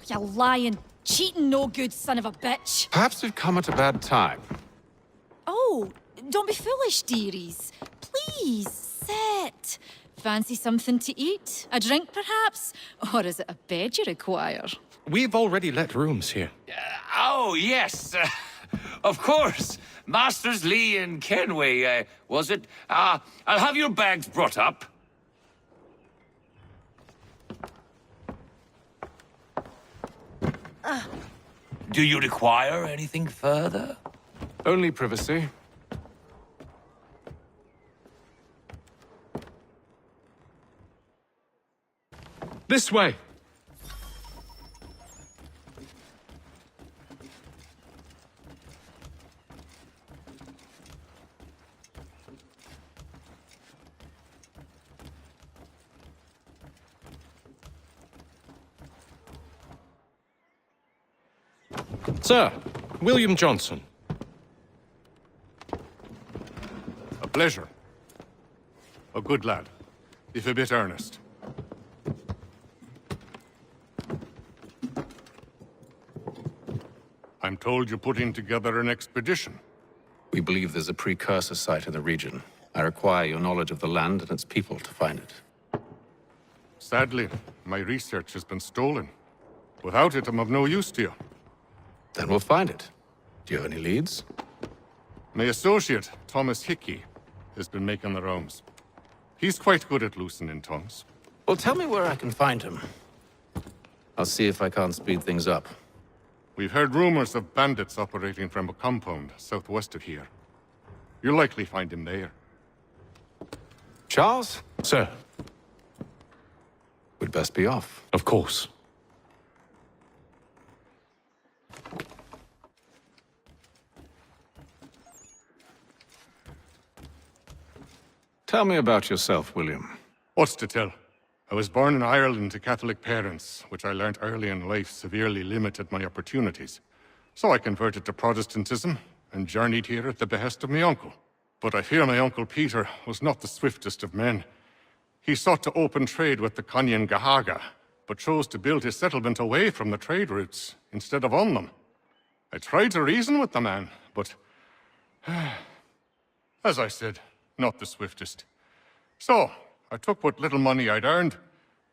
You lying, cheating, no good son of a bitch. Perhaps we've come at a bad time. Oh, don't be foolish, dearies. Please, sit. Fancy something to eat? A drink, perhaps? Or is it a bed you require? We've already let rooms here. Oh, yes. Of course. Masters Lee and Kenway, was it? I'll have your bags brought up. Do you require anything further? Only privacy. This way! Sir, William Johnson. A pleasure. A good lad, if a bit earnest. I'm told you're putting together an expedition. We believe there's a precursor site in the region. I require your knowledge of the land and its people to find it. Sadly, my research has been stolen. Without it, I'm of no use to you. Then we'll find it. Do you have any leads? My associate, Thomas Hickey, has been making the rounds. He's quite good at loosening tongues. Well, tell me where I can find him. I'll see if I can't speed things up. We've heard rumors of bandits operating from a compound southwest of here. You'll likely find him there. Charles? Sir, We'd best be off. of course. Tell me about yourself, William. What's to tell? I was born in Ireland to Catholic parents, which I learnt early in life severely limited my opportunities. So I converted to Protestantism and journeyed here at the behest of my uncle. But I fear my uncle Peter was not the swiftest of men. He sought to open trade with the Conyan Gahaga, but chose to build his settlement away from the trade routes instead of on them. I tried to reason with the man, but as I said, not the swiftest. So, I took what little money I'd earned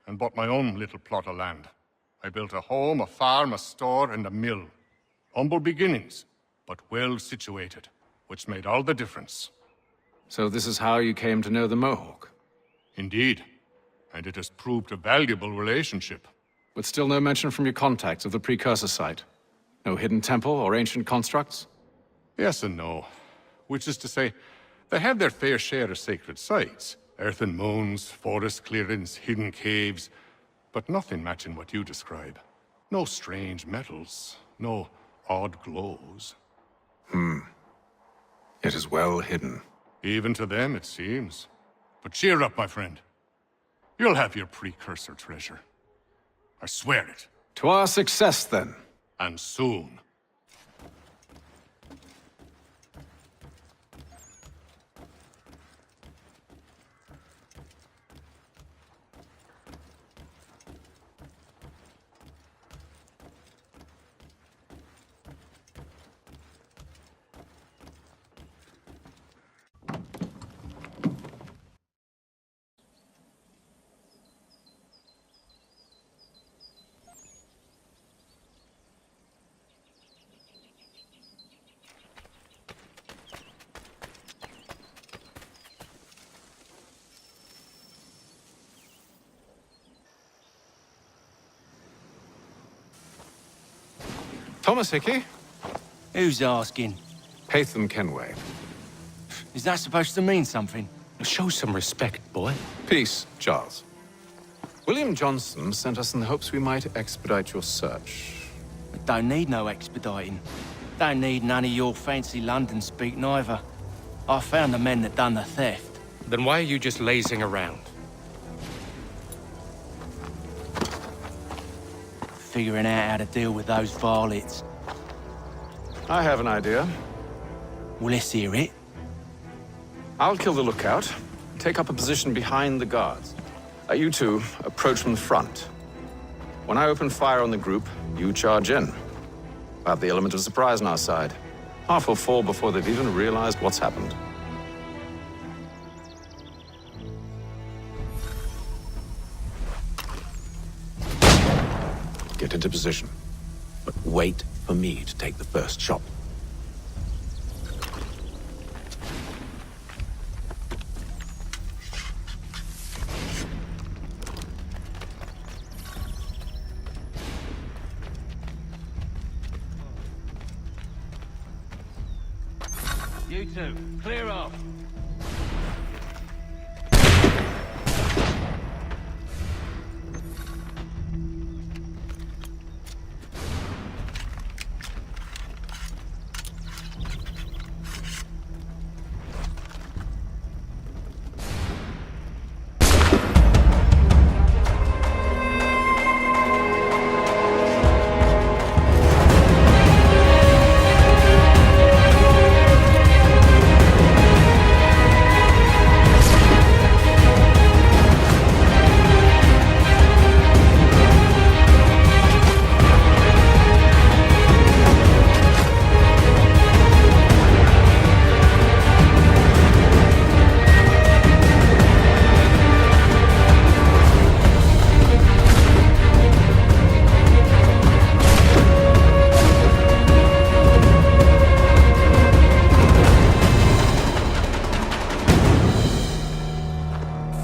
and bought my own little plot of land. I built a home, a farm, a store, and a mill. Humble beginnings, but well situated, which made all the difference. So this is how you came to know the Mohawk? Indeed, and it has proved a valuable relationship. But still no mention from your contacts of the precursor site? No hidden temple or ancient constructs? Yes and no. Which is to say, they have their fair share of sacred sites. Earthen mounds, forest clearings, hidden caves, but nothing matching what you describe. No strange metals, no odd glows. It is well hidden. Even to them, it seems. But cheer up, my friend. You'll have your precursor treasure. I swear it. To our success, then. And soon. Thomas Hickey? Who's asking? Haytham Kenway. Is that supposed to mean something? Show some respect, boy. Peace, Charles. William Johnson sent us in the hopes we might expedite your search. I don't need no expediting. Don't need none of your fancy London speak neither. I found the men that done the theft. Then why are you just lazing around? Figuring out how to deal with those varlets. I have an idea. Well, let's hear it. I'll kill the lookout, take up a position behind the guards. You two approach from the front. When I open fire on the group, you charge in. I have the element of surprise on our side. Half will fall before they've even realized what's happened. Get into position. But wait for me to take the first shot. You two, clear off.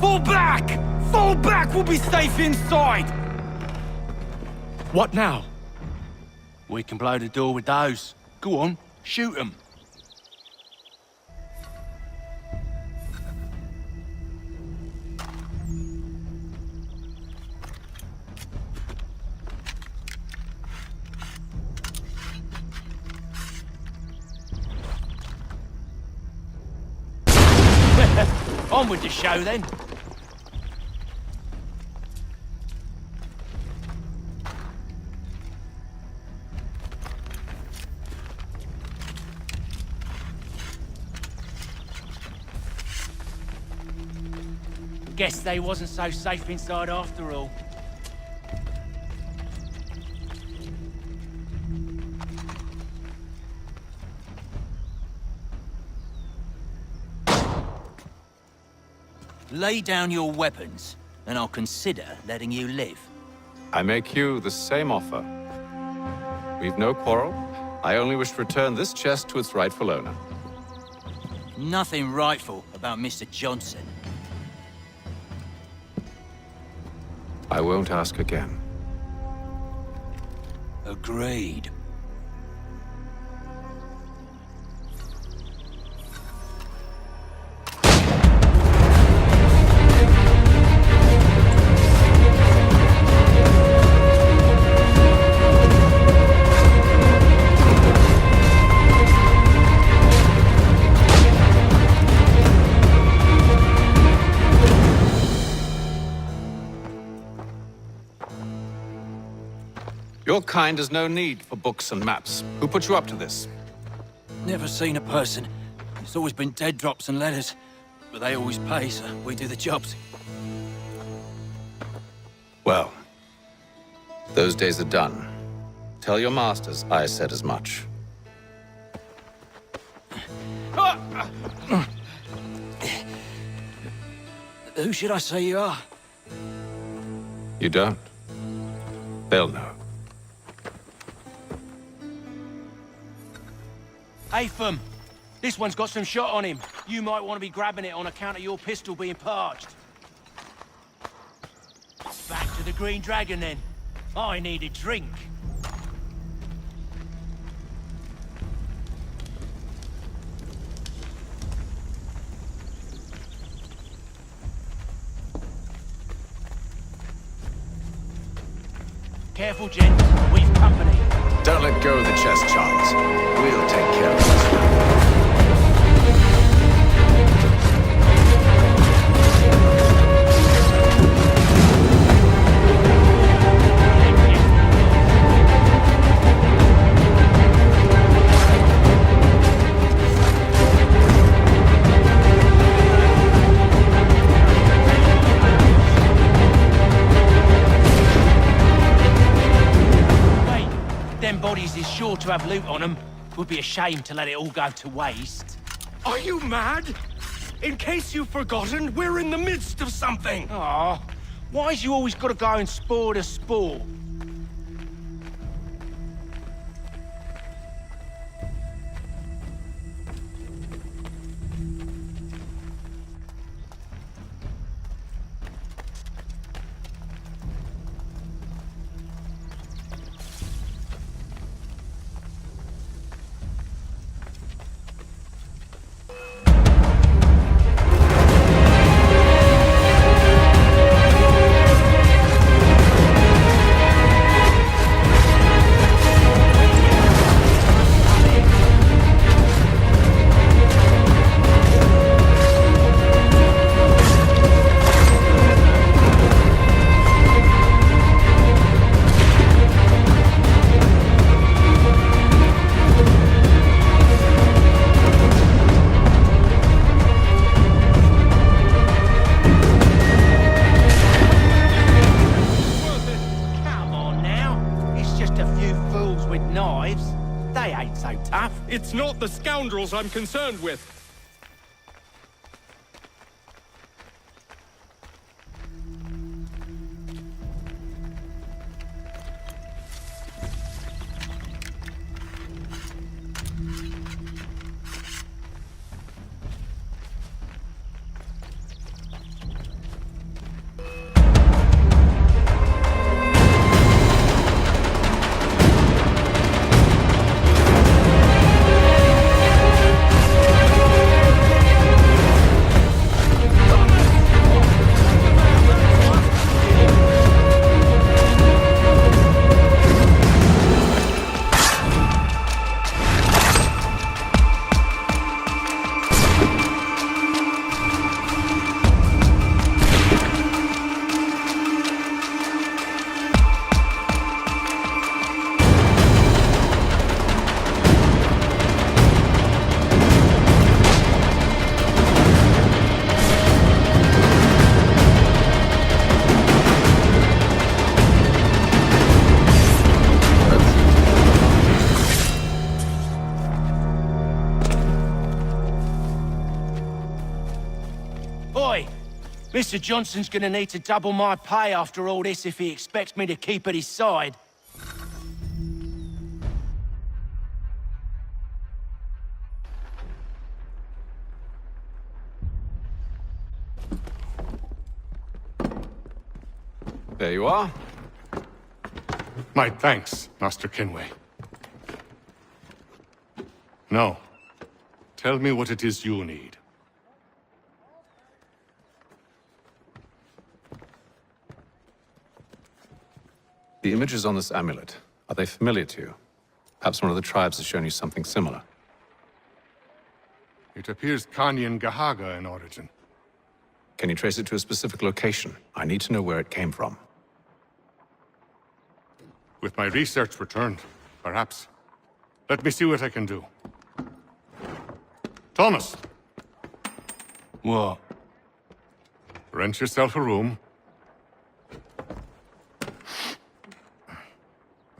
Fall back! Fall back! We'll be safe inside! What now? We can blow the door with those. Go on, shoot them. On with the show then. Guess they wasn't so safe inside after all. Lay down your weapons, and I'll consider letting you live. I make you the same offer. We've no quarrel. I only wish to return this chest to its rightful owner. Nothing rightful about Mr. Johnson. I won't ask again. Agreed. Your kind has no need for books and maps. Who put you up to this? Never seen a person. It's always been dead drops and letters. But they always pay, so we do the jobs. Well, those days are done. Tell your masters I said as much. Who should I say you are? You don't? They'll know. Atham, this one's got some shot on him. You might want to be grabbing it on account of your pistol being parched. Back to the Green Dragon then. I need a drink. Careful, gents. We've company. Don't let go of the chest, Charles. We'll take care of this. to have loot on them. Would be a shame to let it all go to waste. Are you mad? In case you've forgotten, we're in the midst of something. Aw, why's you always gotta go and spoil the sport? It's not the scoundrels I'm concerned with. Oi! Mr. Johnson's gonna need to double my pay after all this if he expects me to keep at his side. There you are. My thanks, Master Kenway. Now, tell me what it is you need. The images on this amulet, are they familiar to you? Perhaps one of the tribes has shown you something similar. It appears Kanyan Gahaga in origin. Can you trace it to a specific location? I need to know where it came from. With my research returned, perhaps. Let me see what I can do. Thomas! What? Rent yourself a room.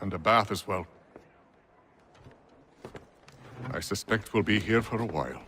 And a bath as well. I suspect we'll be here for a while.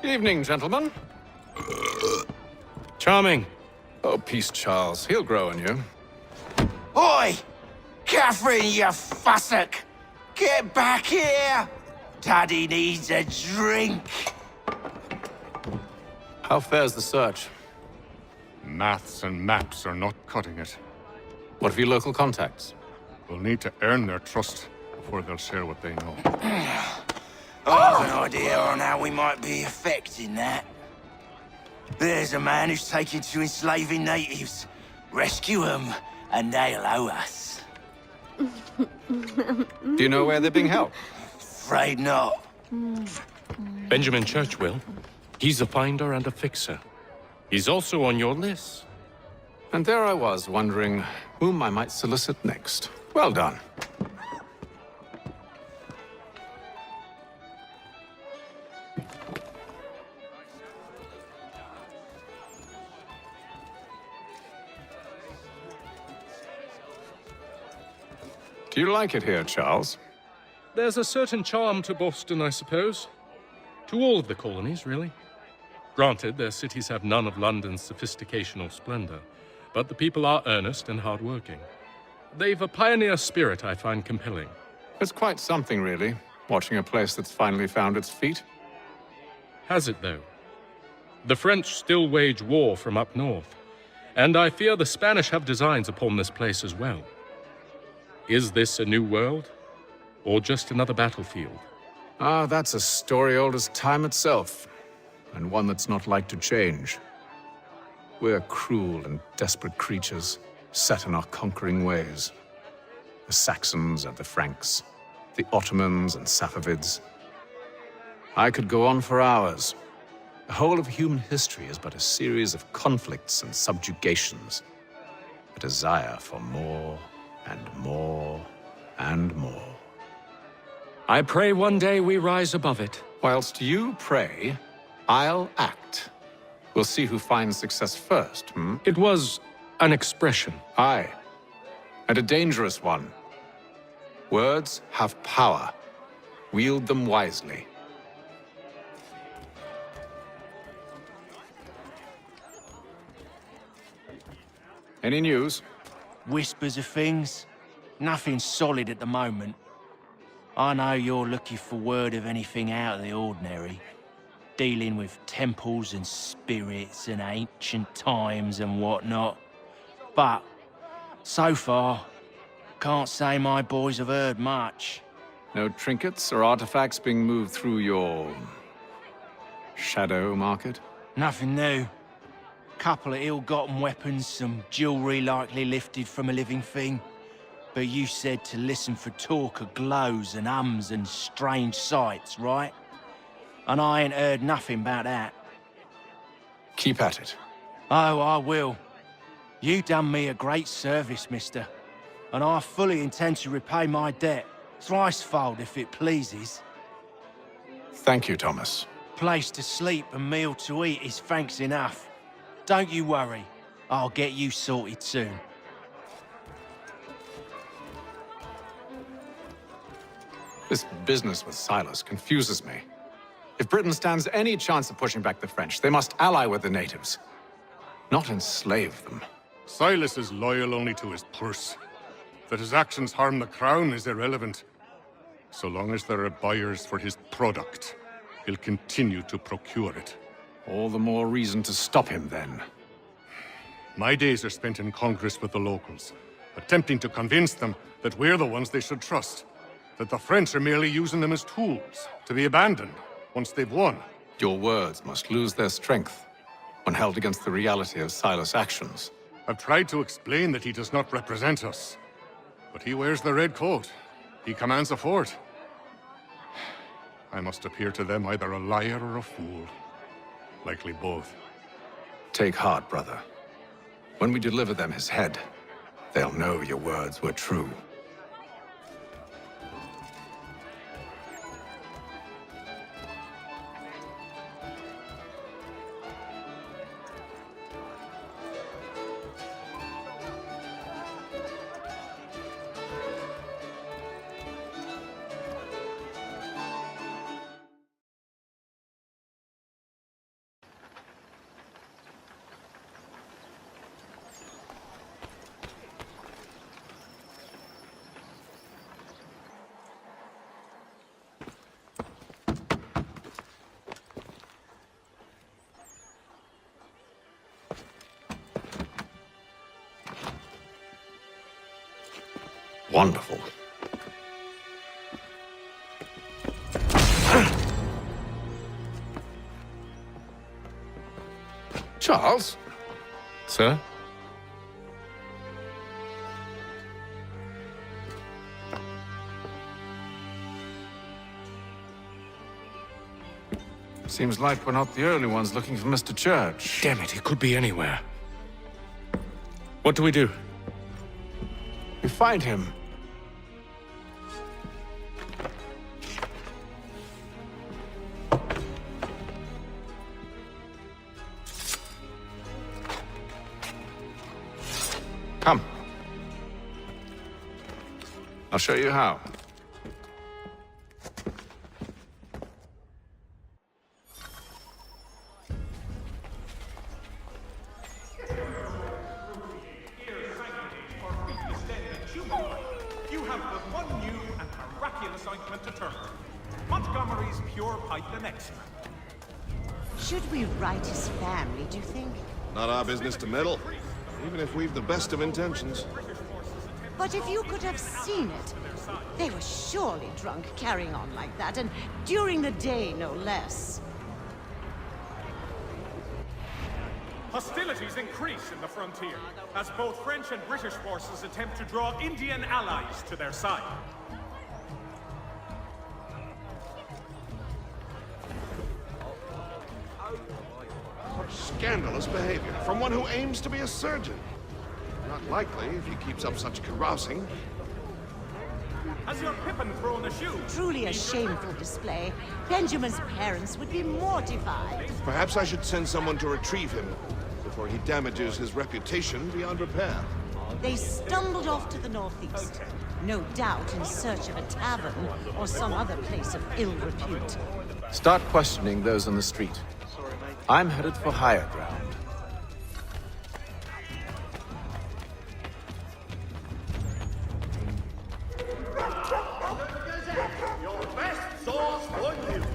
Evening, gentlemen. Charming. Oh, peace, Charles. He'll grow on you. Oi! Catherine, you fussock! Get back here! Daddy needs a drink! How fares the search? Maths and maps are not cutting it. What of your local contacts? We'll need to earn their trust before they'll share what they know. I have an idea on how we might be affecting that. There's a man who's taken to enslaving natives. Rescue them, and they'll owe us. Do you know where they're being held? Afraid not. Benjamin Church will. He's a finder and a fixer. He's also on your list. And there I was, wondering whom I might solicit next. Well done. Do you like it here, Charles? There's a certain charm to Boston, I suppose. To all of the colonies, really. Granted, their cities have none of London's sophistication or splendor, but the people are earnest and hardworking. They've a pioneer spirit I find compelling. It's quite something, really, watching a place that's finally found its feet. Has it, though? The French still wage war from up north, and I fear the Spanish have designs upon this place as well. Is this a new world, or just another battlefield? Ah, that's a story old as time itself, and one that's not like to change. We're cruel and desperate creatures, set in our conquering ways. The Saxons and the Franks, the Ottomans and Safavids. I could go on for hours. The whole of human history is but a series of conflicts and subjugations. A desire for more and more and more. I pray one day we rise above it. Whilst you pray, I'll act. We'll see who finds success first, It was an expression. Aye, and a dangerous one. Words have power. Wield them wisely. Any news? Whispers of things. Nothing solid at the moment. I know you're looking for word of anything out of the ordinary. Dealing with temples and spirits and ancient times and whatnot. But, so far, can't say my boys have heard much. No trinkets or artifacts being moved through your shadow market? Nothing new. Couple of ill-gotten weapons, some jewelry likely lifted from a living thing. But you said to listen for talk of glows and ums and strange sights, right? And I ain't heard nothing about that. Keep at it. Oh, I will. You done me a great service, mister. And I fully intend to repay my debt. Thricefold, if it pleases. Thank you, Thomas. Place to sleep and meal to eat is thanks enough. Don't you worry. I'll get you sorted soon. This business with Silas confuses me. If Britain stands any chance of pushing back the French, they must ally with the natives, not enslave them. Silas is loyal only to his purse. That his actions harm the crown is irrelevant. So long as there are buyers for his product, he'll continue to procure it. All the more reason to stop him, then. My days are spent in Congress with the locals, attempting to convince them that we're the ones they should trust. That the French are merely using them as tools, to be abandoned once they've won. Your words must lose their strength when held against the reality of Silas' actions. I've tried to explain that he does not represent us. But he wears the red coat. He commands a fort. I must appear to them either a liar or a fool. Likely both. Take heart, brother. When we deliver them his head, they'll know your words were true. Wonderful. Charles? Sir? Seems like we're not the only ones looking for Mr. Church. Damn it, he could be anywhere. What do we do? We find him. Come. I'll show you how. You have but one new and miraculous ointment to turn to. Montgomery's Pure Pipe the next. Should we right his family, do you think? Not our business to meddle, even if we've the best of intentions. But if you could have seen it, they were surely drunk carrying on like that, and during the day, no less. Hostilities increase in the frontier, as both French and British forces attempt to draw Indian allies to their side. Such scandalous behavior from one who aims to be a surgeon. Not likely if he keeps up such carousing. Has your Pippin thrown a shoe? Truly a shameful display. Benjamin's parents would be mortified. Perhaps I should send someone to retrieve him before he damages his reputation beyond repair. They stumbled off to the northeast, no doubt in search of a tavern or some other place of ill repute. Start questioning those on the street. I'm headed for higher ground. Your best source for news.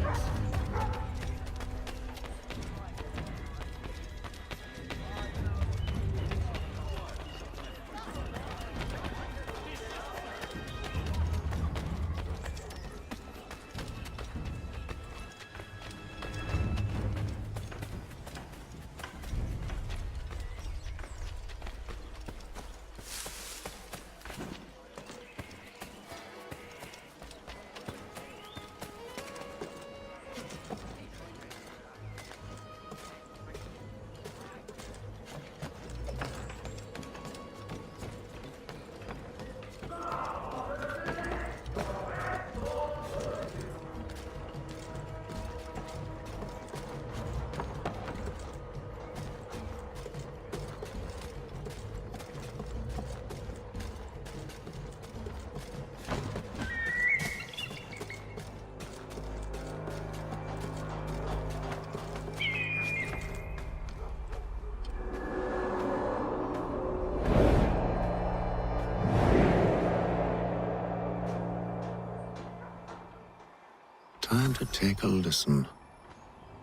Time to take a listen.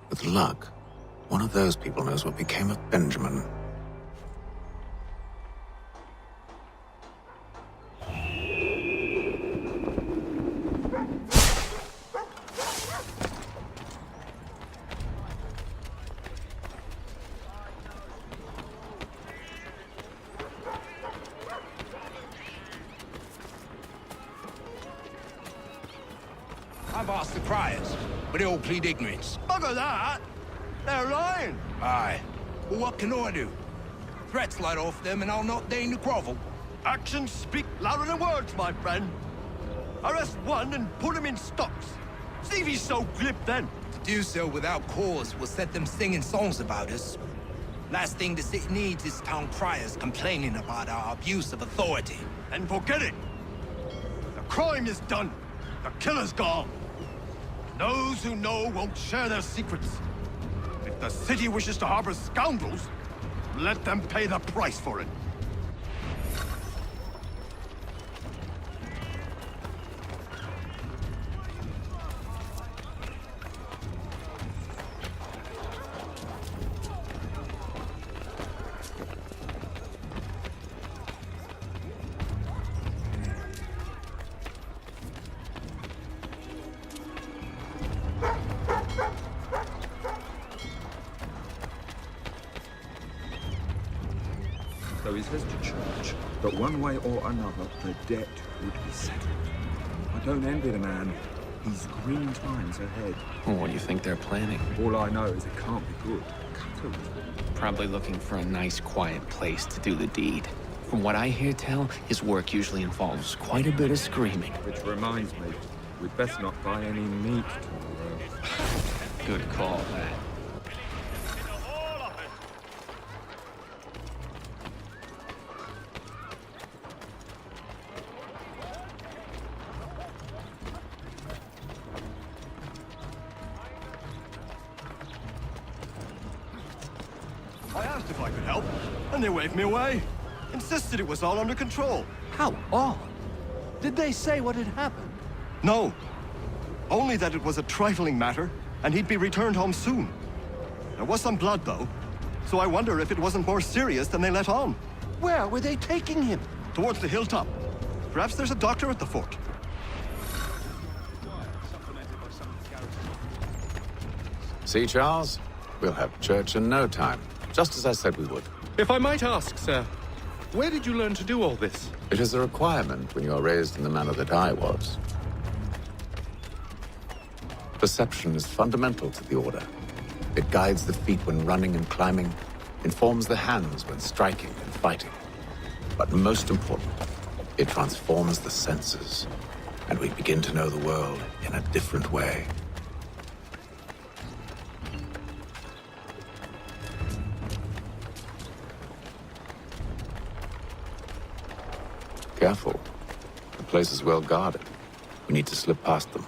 With luck, one of those people knows what became of Benjamin. I've asked the criers, but they all plead ignorance. Bugger that! They're lying! Aye. Well, what can I do? Threats light off them and I'll not deign to grovel. Actions speak louder than words, my friend. Arrest one and put him in stocks. See if he's so glib then. To do so without cause will set them singing songs about us. Last thing the city needs is town criers complaining about our abuse of authority. And forget it. The crime is done. The killer's gone. Those who know won't share their secrets. If the city wishes to harbor scoundrels, let them pay the price for it. So he says to church that one way or another the debt would be settled. I don't envy the man. He's green times ahead. Well, what do you think they're planning? All I know is it can't be good. Probably looking for a nice, quiet place to do the deed. From what I hear tell, his work usually involves quite a bit of screaming. Which reminds me, we'd best not buy any meat tomorrow. Good call, that. I asked if I could help, and they waved me away. Insisted it was all under control. How odd. Did they say what had happened? No. Only that it was a trifling matter, and he'd be returned home soon. There was some blood, though, so I wonder if it wasn't more serious than they let on. Where were they taking him? Towards the hilltop. Perhaps there's a doctor at the fort. See, Charles? We'll have church in no time, just as I said we would. If I might ask, sir, where did you learn to do all this? It is a requirement when you are raised in the manner that I was. Perception is fundamental to the Order. It guides the feet when running and climbing, informs the hands when striking and fighting. But most important, it transforms the senses, and we begin to know the world in a different way. Careful. The place is well guarded. We need to slip past them.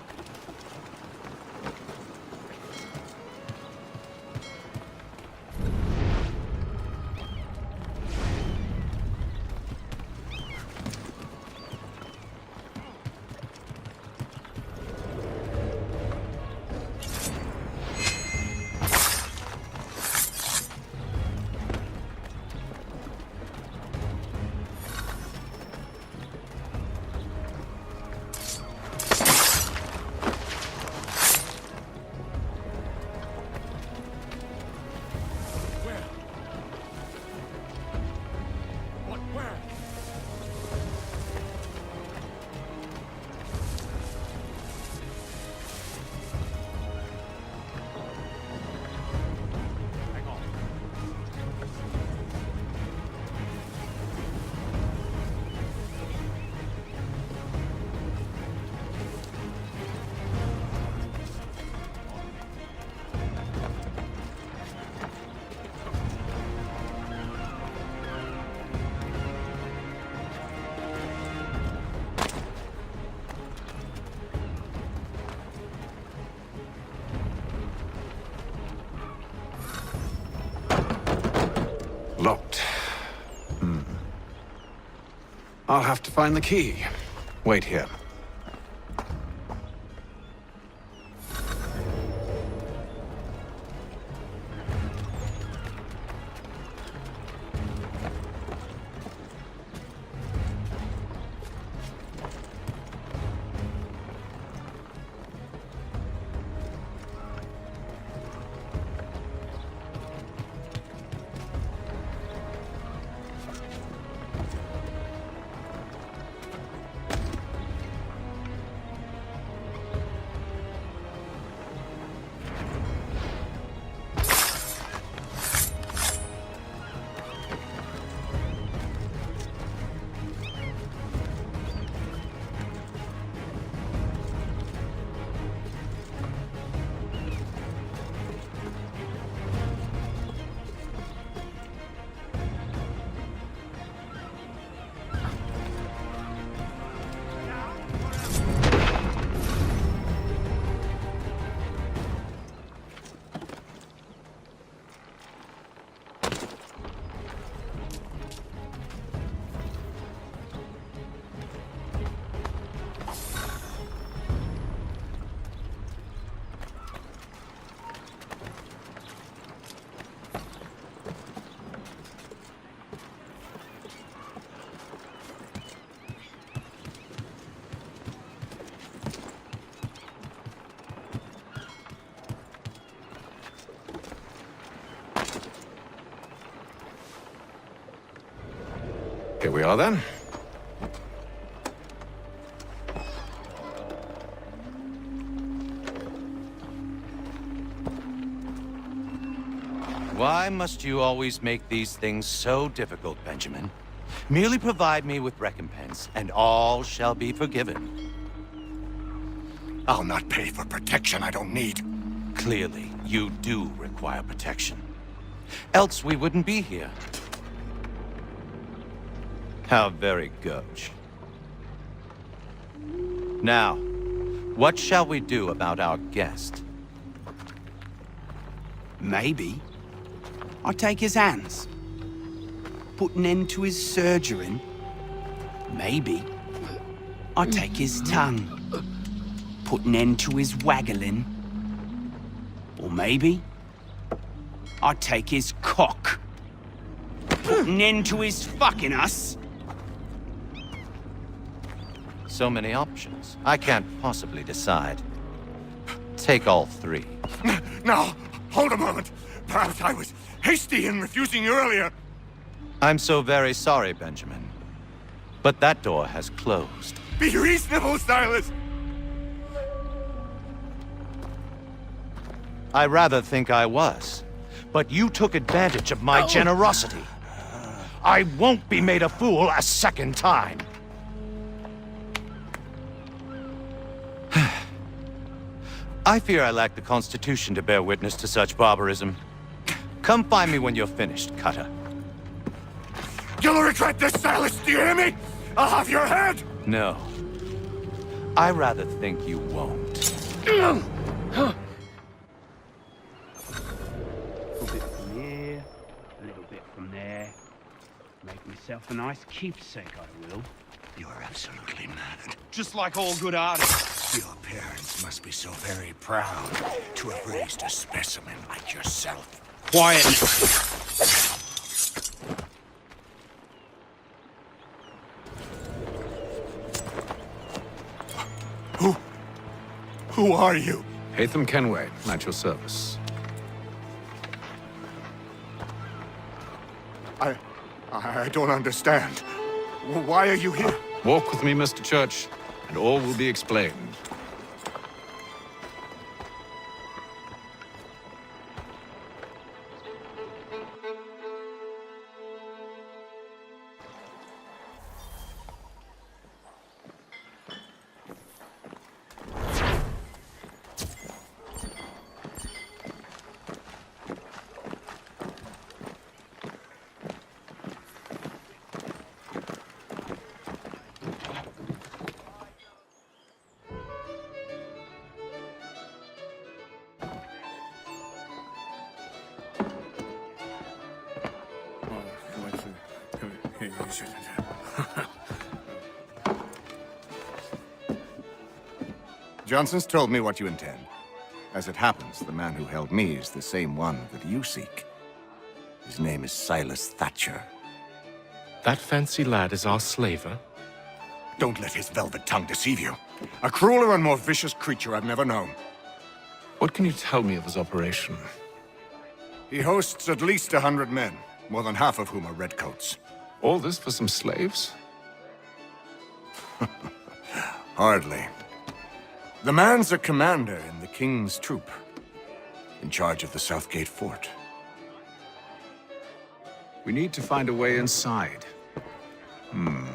Locked. I'll have to find the key. Wait here. Here we are then. must you always make these things so difficult, Benjamin? Merely provide me with recompense, and all shall be forgiven. I'll not pay for protection I don't need. Clearly, you do require protection. Else we wouldn't be here. How very gauche. Now, what shall we do about our guest? Maybe I take his hands, put an end to his surgering. Maybe I take his tongue, put an end to his waggling. Or maybe I take his cock, put an end to his fucking us. So many options. I can't possibly decide. Take all three. Now, hold a moment. Perhaps I was hasty in refusing you earlier. I'm so very sorry, Benjamin. But that door has closed. Be reasonable, Silas! I rather think I was. But you took advantage of my generosity. I won't be made a fool a second time. I fear I lack the constitution to bear witness to such barbarism. Come find me when you're finished, Cutter. You'll regret this, Silas, do you hear me? I'll have your head! No. I rather think you won't. A little bit from here, a little bit from there. Make myself a nice keepsake, I will. You are absolutely mad. Just like all good artists. Your parents must be so very proud to have raised a specimen like yourself. Quiet. Who are you? Haytham Kenway, at your service. I don't understand. Why are you here? Walk with me, Mr. Church, and all will be explained. Johnson's told me what you intend. As it happens, the man who held me is the same one that you seek. His name is Silas Thatcher. That fancy lad is our slaver? Don't let his velvet tongue deceive you. A crueler and more vicious creature I've never known. What can you tell me of his operation? He hosts at least 100 men, more than half of whom are redcoats. All this for some slaves? Hardly. The man's a commander in the King's troop, in charge of the Southgate Fort. We need to find a way inside.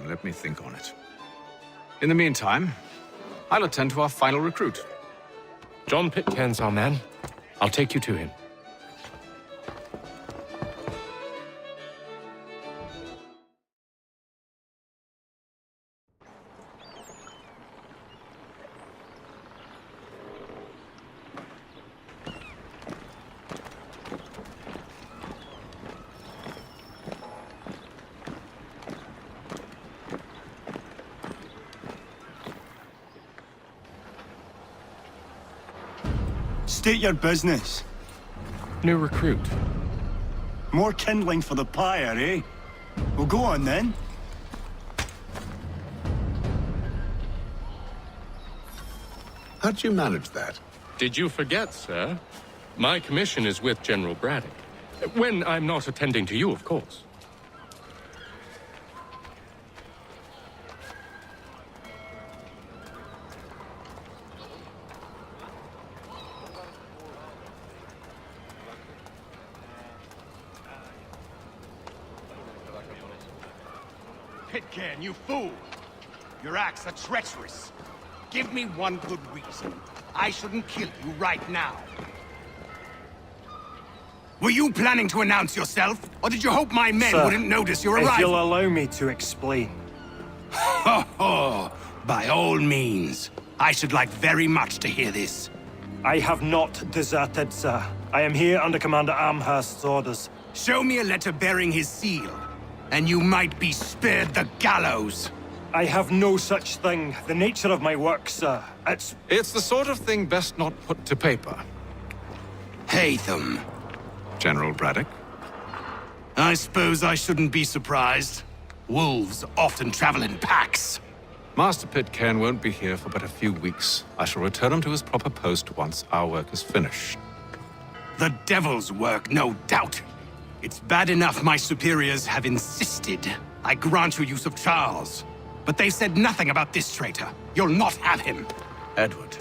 Let me think on it. In the meantime, I'll attend to our final recruit. John Pitcairn's our man. I'll take you to him. State your business. New recruit. More kindling for the pyre, eh? Well, go on then. How'd you manage that? Did you forget, sir? My commission is with General Braddock. When I'm not attending to you, of course. Pitcairn, you fool! Your acts are treacherous. Give me one good reason I shouldn't kill you right now. Were you planning to announce yourself, or did you hope my men Sir, wouldn't notice your arrival? if you'll allow me to explain. Ho ho! By all means. I should like very much to hear this. I have not deserted, sir. I am here under Commander Amherst's orders. Show me a letter bearing his seal, and you might be spared the gallows. I have no such thing. The nature of my work, sir, It's the sort of thing best not put to paper. Hatham. General Braddock? I suppose I shouldn't be surprised. Wolves often travel in packs. Master Pitcairn won't be here for but a few weeks. I shall return him to his proper post once our work is finished. The devil's work, no doubt. It's bad enough my superiors have insisted I grant you use of Charles. But they said nothing about this traitor. You'll not have him. Edward,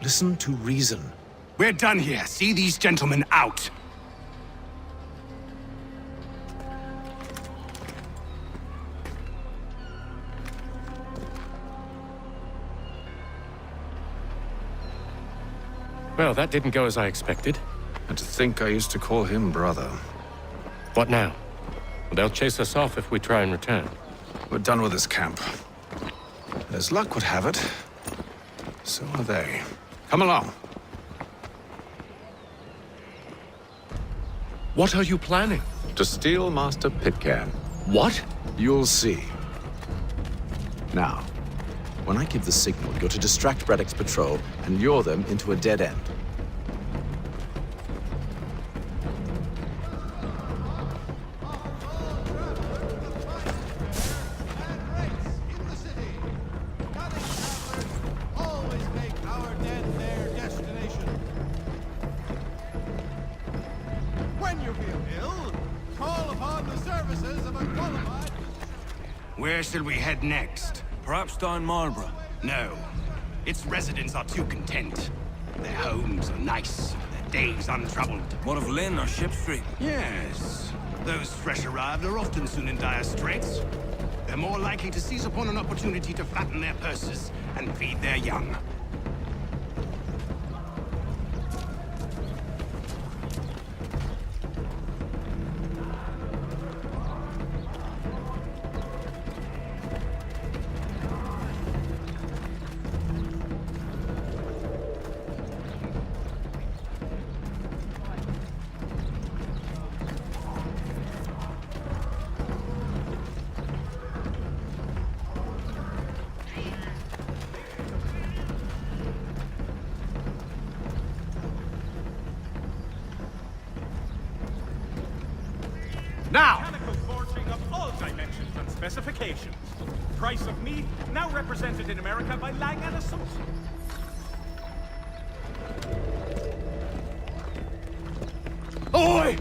listen to reason. We're done here. See these gentlemen out. Well, that didn't go as I expected. And to think I used to call him brother. What now? They'll chase us off if we try and return. We're done with this camp. As luck would have it, so are they. Come along. What are you planning? To steal Master Pitcairn. What? You'll see. Now, when I give the signal, you're to distract Braddock's patrol and lure them into a dead end. Where shall we head next? Perhaps down Marlborough. No. Its residents are too content. Their homes are nice, their days untroubled. What of Lynn or Ship Street? Yes. Those fresh arrived are often soon in dire straits. They're more likely to seize upon an opportunity to fatten their purses and feed their young. Now! Mechanical forging of all dimensions and specifications. Price of meat now represented in America by Lang & Associates. Oi!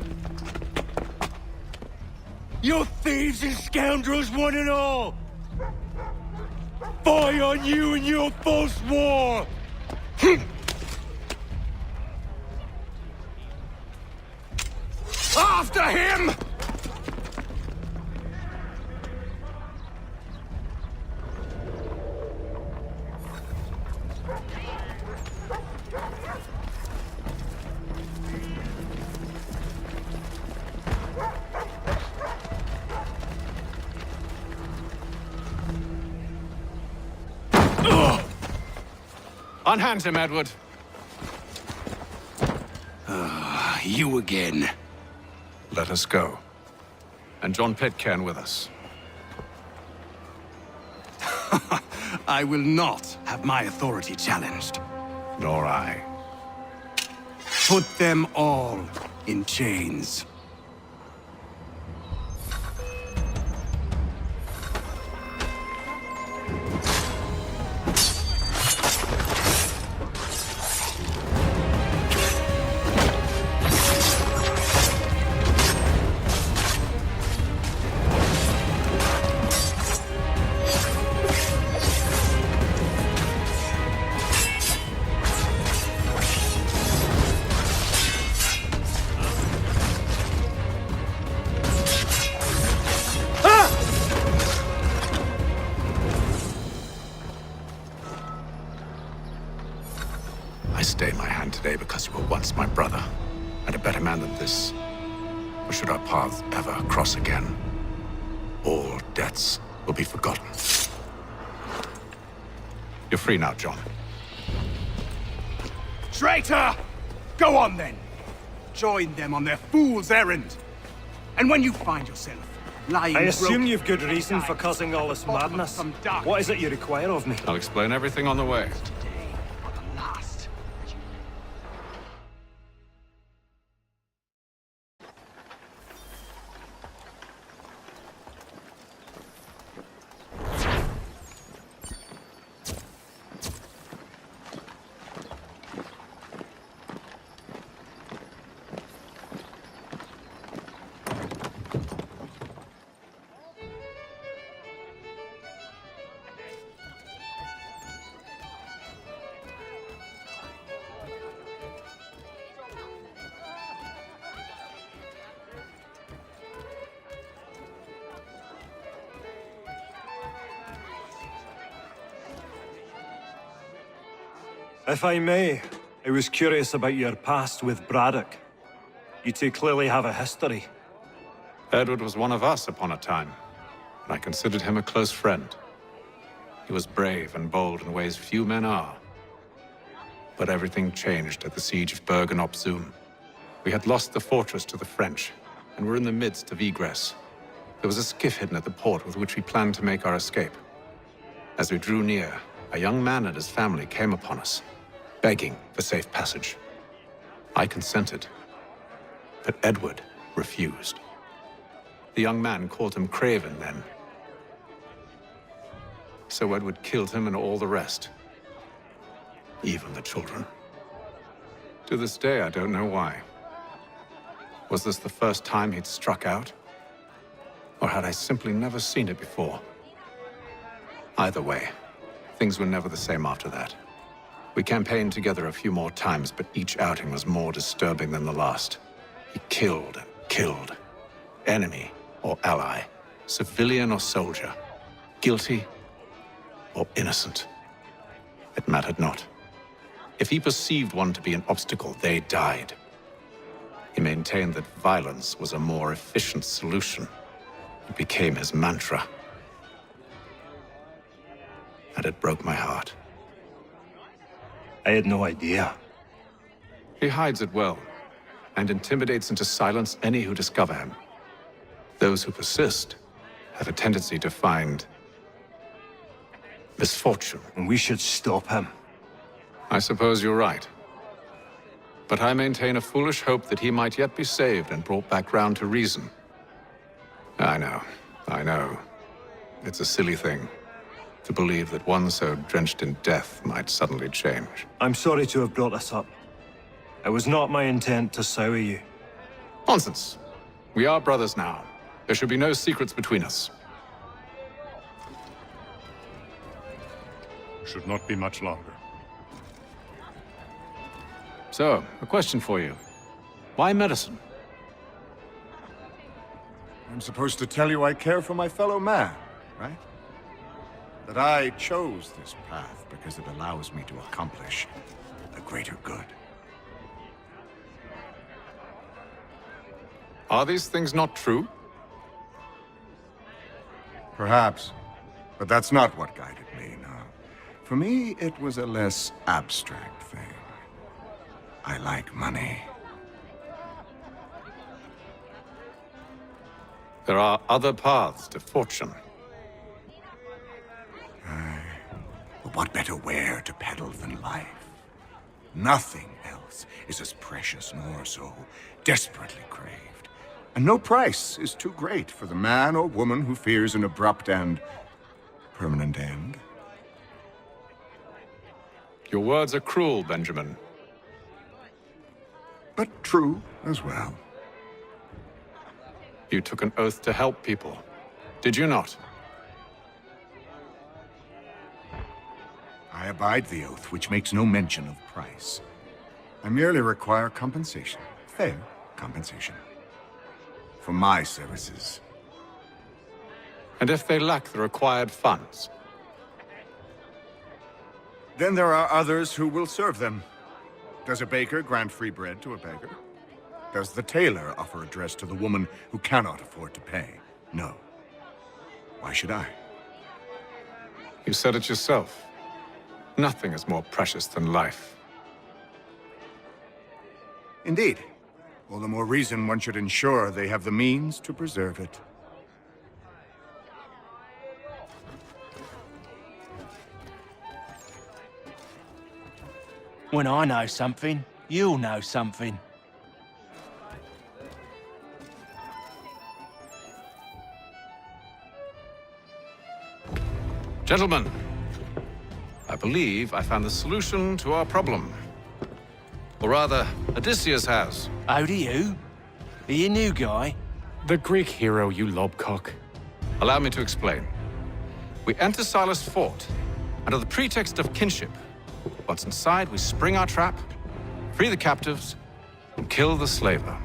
You thieves and scoundrels, one and all! Fie on you and your false war! After him! Unhand him, Edward. You again. Let us go. And John Pitcairn with us. I will not have my authority challenged. Nor I. Put them all in chains. today because you were once my brother, and a better man than this. Or should our paths ever cross again, all debts will be forgotten. You're free now, John. Traitor! Go on then. Join them on their fool's errand. And when you find yourself lying I assume broken you've good reason for causing all this madness. What is it you require of me? I'll explain everything on the way. If I may, I was curious about your past with Braddock. You two clearly have a history. Edward was one of us upon a time, and I considered him a close friend. He was brave and bold in ways few men are. But everything changed at the siege of Bergen op Zoom. We had lost the fortress to the French, and were in the midst of egress. There was a skiff hidden at the port with which we planned to make our escape. As we drew near, a young man and his family came upon us, begging for safe passage. I consented, but Edward refused. The young man called him Craven then. So Edward killed him and all the rest, even the children. To this day, I don't know why. Was this the first time he'd struck out? Or had I simply never seen it before? Either way, things were never the same after that. We campaigned together a few more times, but each outing was more disturbing than the last. He killed and killed. Enemy or ally, civilian or soldier, guilty or innocent. It mattered not. If he perceived one to be an obstacle, they died. He maintained that violence was a more efficient solution. It became his mantra. And it broke my heart. I had no idea. He hides it well, and intimidates into silence any who discover him. Those who persist have a tendency to find misfortune. And we should stop him. I suppose you're right. But I maintain a foolish hope that he might yet be saved and brought back round to reason. I know. It's a silly thing to believe that one so drenched in death might suddenly change. I'm sorry to have brought this up. It was not my intent to sour you. Nonsense. We are brothers now. There should be no secrets between us. Should not be much longer. So, a question for you. Why medicine? I'm supposed to tell you I care for my fellow man, right? That I chose this path because it allows me to accomplish a greater good. Are these things not true? Perhaps. But that's not what guided me, no. For me, it was a less abstract thing. I like money. There are other paths to fortune. But what better ware to peddle than life? Nothing else is as precious nor so desperately craved. And no price is too great for the man or woman who fears an abrupt and permanent end. Your words are cruel, Benjamin. But true as well. You took an oath to help people, did you not? I abide the oath, which makes no mention of price. I merely require compensation. Fair compensation. For my services. And if they lack the required funds? Then there are others who will serve them. Does a baker grant free bread to a beggar? Does the tailor offer a dress to the woman who cannot afford to pay? No. Why should I? You said it yourself. Nothing is more precious than life. Indeed. All the more reason one should ensure they have the means to preserve it. When I know something, you'll know something. Gentlemen, I believe I found the solution to our problem. Or rather, Odysseus has. Oh, do you? Are you a new guy? The Greek hero, you lobcock. Allow me to explain. We enter Silas' fort under the pretext of kinship. Once inside, we spring our trap, free the captives, and kill the slaver.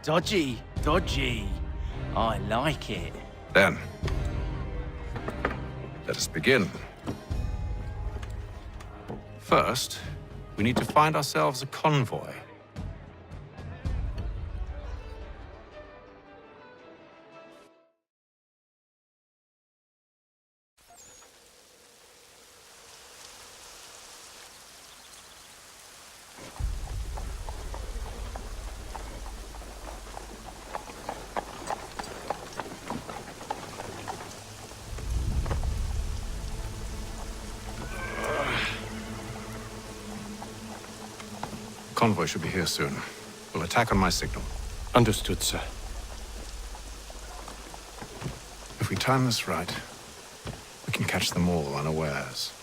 Dodgy, dodgy. I like it. Then, let us begin. First, we need to find ourselves a convoy. Convoy should be here soon. We'll attack on my signal. Understood, sir. If we time this right, we can catch them all unawares.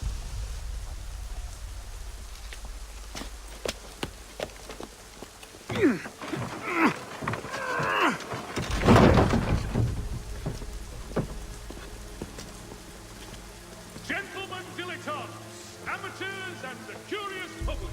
Gentlemen dilettantes, amateurs and the curious public.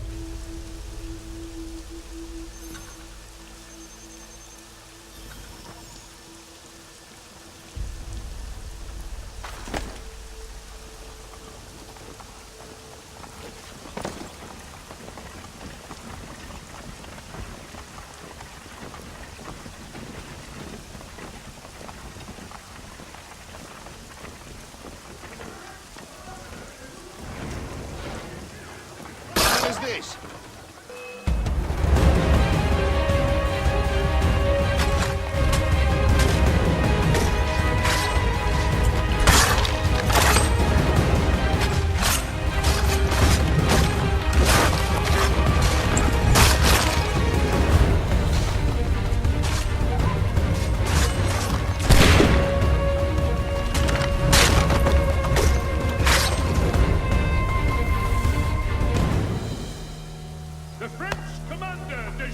What is this?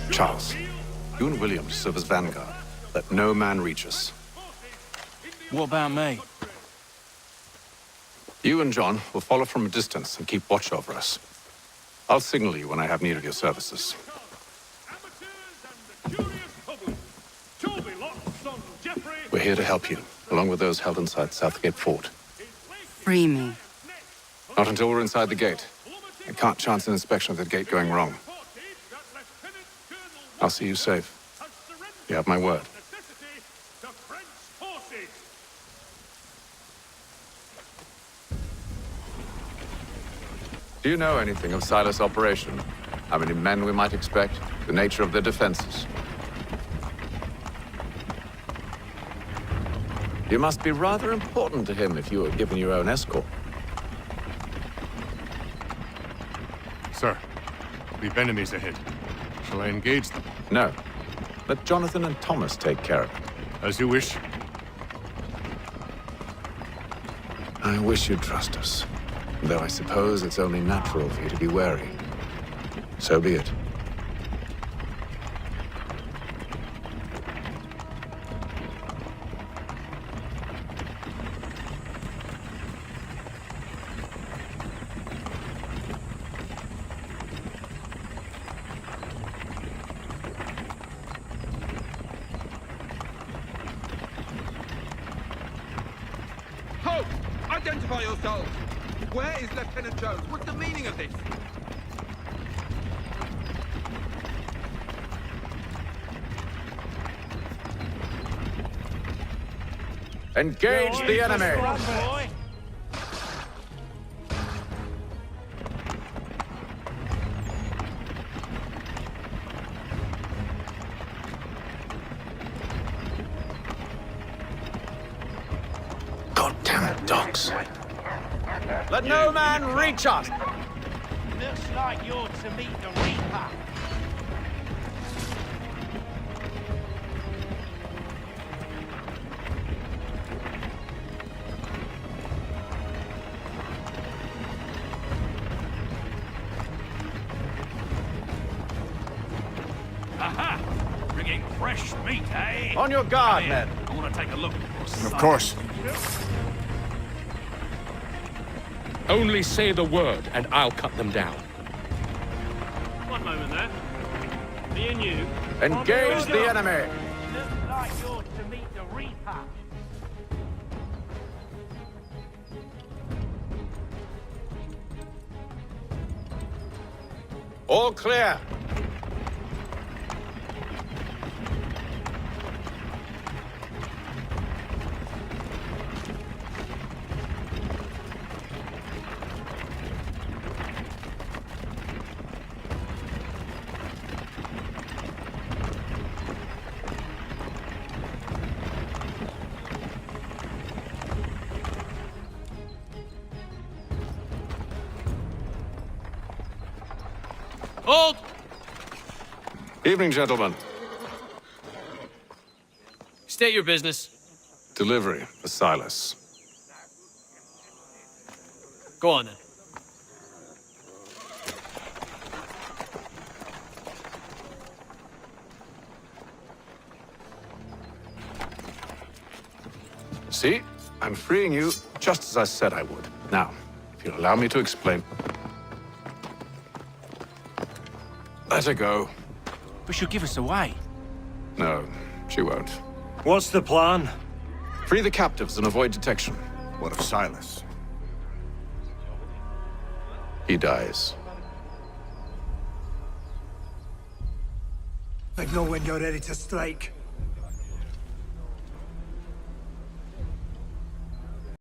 Charles, you and William serve as vanguard. Let no man reach us. What about me? You and John will follow from a distance and keep watch over us. I'll signal you when I have need of your services. We're here to help you, along with those held inside Southgate Fort. Free me. Not until we're inside the gate. I can't chance an inspection of the gate going wrong. I'll see you safe. You have my word. Do you know anything of Silas' operation? How many men we might expect? The nature of their defenses? You must be rather important to him if you were given your own escort. Sir, we've enemies ahead. Shall I engage them? No. Let Jonathan and Thomas take care of it. As you wish. I wish you'd trust us. Though I suppose it's only natural for you to be wary. So be it. Halt! Identify yourselves! Where is Lieutenant Jones? What's the meaning of this? Engage the enemy! Goddamn dogs. Let no man reach us! Looks like you're to meet the Reaper. Aha! Bringing fresh meat, eh? On your guard, men. I want to take a look at your Of course. Only say the word, and I'll cut them down. One moment there. Me and you. Engage the enemy! Looks like you're to meet the Reaper. All clear. Hold! Evening, gentlemen. State your business. Delivery for Silas. Go on, then. See? I'm freeing you just as I said I would. Now, if you'll allow me to explain. Let her go. But she'll give us away. No, she won't. What's the plan? Free the captives and avoid detection. What of Silas? He dies. I know when you're ready to strike.